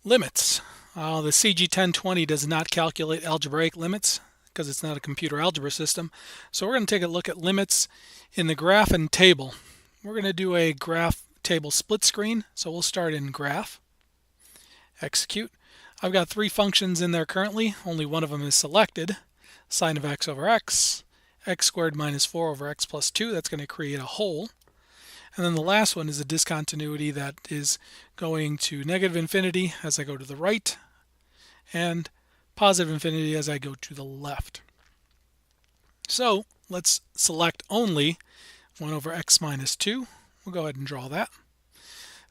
Limits. The CG1020 does not calculate algebraic limits because it's not a computer algebra system. So we're going to take a look at limits in the graph and table. We're going to do a graph table split screen. So we'll start in graph, execute. I've got three functions in there currently. Only one of them is selected. Sine of x over x, x squared minus 4 over x plus 2. That's going to create a hole. And then the last one is a discontinuity that is going to negative infinity as I go to the right and positive infinity as I go to the left. So let's select only 1 over x minus 2. We'll go ahead and draw that.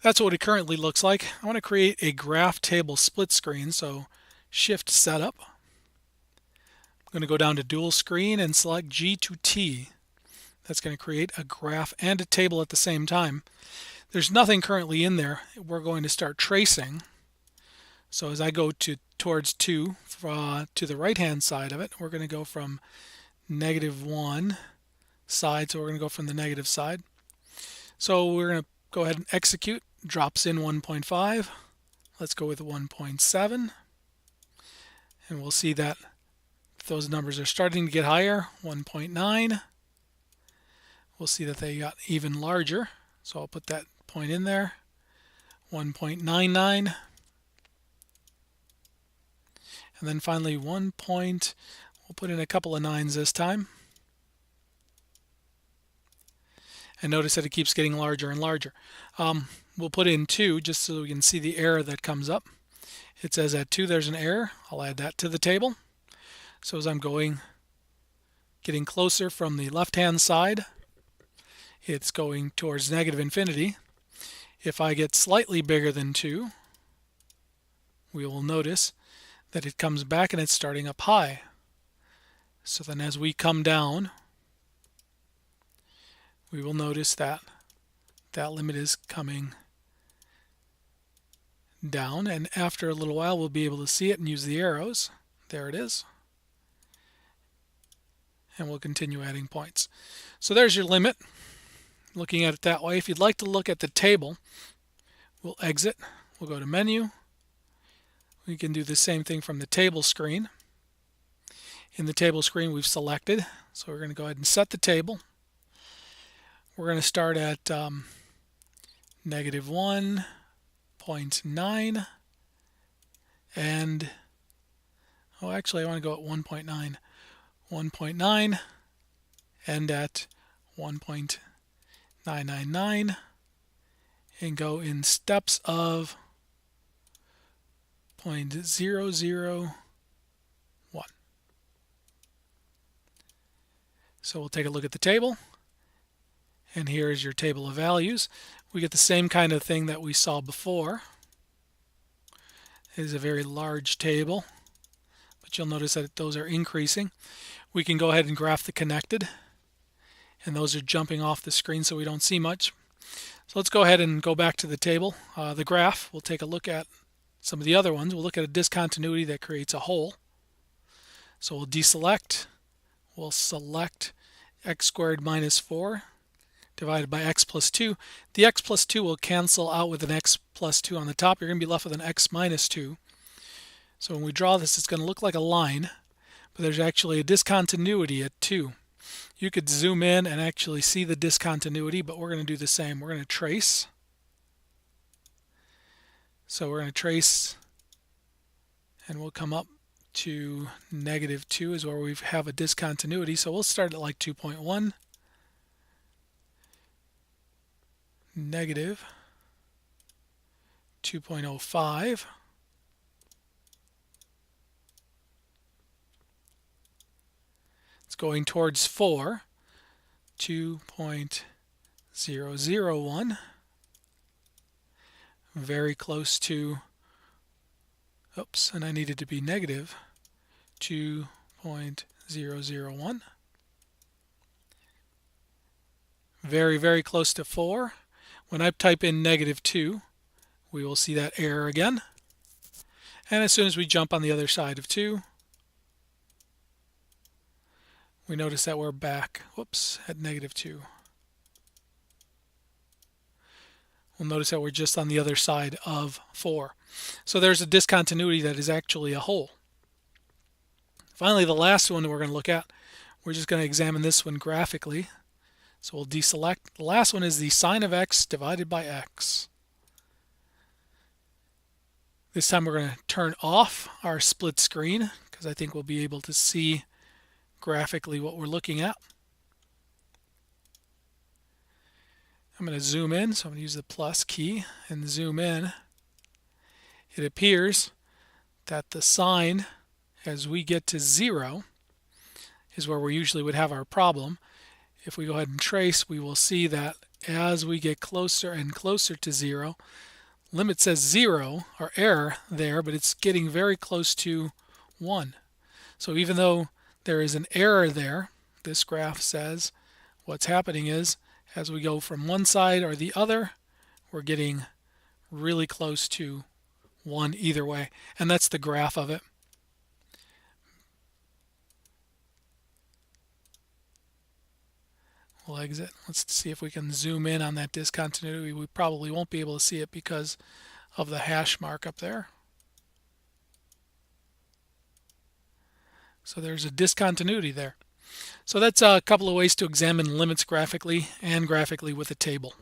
That's what it currently looks like. I want to create a graph table split screen, so Shift Setup. I'm going to go down to dual screen and select G to T. That's going to create a graph and a table at the same time. There's nothing currently in there. We're going to start tracing. So as I go towards 2 to the right hand side of it, we're going to go from -1 side, so we're going to go from the negative side. So we're going to go ahead and execute. Drops in 1.5. Let's go with 1.7. And we'll see that those numbers are starting to get higher. 1.9. We'll see that they got even larger. So I'll put that point in there. 1.99. And then finally we'll put in a couple of 9s this time. And notice that it keeps getting larger and larger. We'll put in 2 just so we can see the error that comes up. It says at 2 there's an error. I'll add that to the table. So as I'm getting closer from the left-hand side, it's going towards negative infinity. If I get slightly bigger than 2, we will notice that it comes back and it's starting up high. So then as we come down, we will notice that that limit is coming down, and after a little while we'll be able to see it and use the arrows. There it is. And we'll continue adding points. So there's your limit. Looking at it that way. If you'd like to look at the table, we'll exit. We'll go to menu. We can do the same thing from the table screen. In the table screen we've selected, so we're going to go ahead and set the table. We're going to start at -1.9 and actually I want to go at 1.9. 1.9 and at 1.999 and go in steps of 0.001. So we'll take a look at the table, and here is your table of values. We get the same kind of thing that we saw before. It is a very large table, but you'll notice that those are increasing. We can go ahead and graph the connected, and those are jumping off the screen so we don't see much. So let's go ahead and go back to the table. The graph, we'll take a look at some of the other ones. We'll look at a discontinuity that creates a hole. So we'll deselect. We'll select x squared minus 4 divided by x plus 2. The x plus 2 will cancel out with an x plus 2 on the top. You're going to be left with an x minus 2. So when we draw this, it's going to look like a line, but there's actually a discontinuity at 2. You could zoom in and actually see the discontinuity, but we're going to do the same. We're going to trace. So we're going to trace, and we'll come up to -2 is where we have a discontinuity. So we'll start at like 2.1, negative 2.05, it's going towards 4, 2.001, very close to, oops, and I needed to be negative 2.001, very, very close to 4. When I type in -2, we will see that error again. And as soon as we jump on the other side of 2, we notice that we're back, whoops, at -2. We'll notice that we're just on the other side of 4. So there's a discontinuity that is actually a hole. Finally, the last one we're going to look at, we're just going to examine this one graphically. So we'll deselect. The last one is the sine of x divided by x. This time we're going to turn off our split screen because I think we'll be able to see graphically what we're looking at. I'm going to zoom in, so I'm going to use the plus key and zoom in. It appears that the sine, as we get to 0, is where we usually would have our problem. If we go ahead and trace, we will see that as we get closer and closer to 0, limit says 0, or error there, but it's getting very close to 1. So even though there is an error there, this graph says what's happening is as we go from one side or the other, we're getting really close to 1 either way. And that's the graph of it. We'll exit. Let's see if we can zoom in on that discontinuity. We probably won't be able to see it because of the hash mark up there. So there's a discontinuity there. So that's a couple of ways to examine limits graphically and graphically with a table.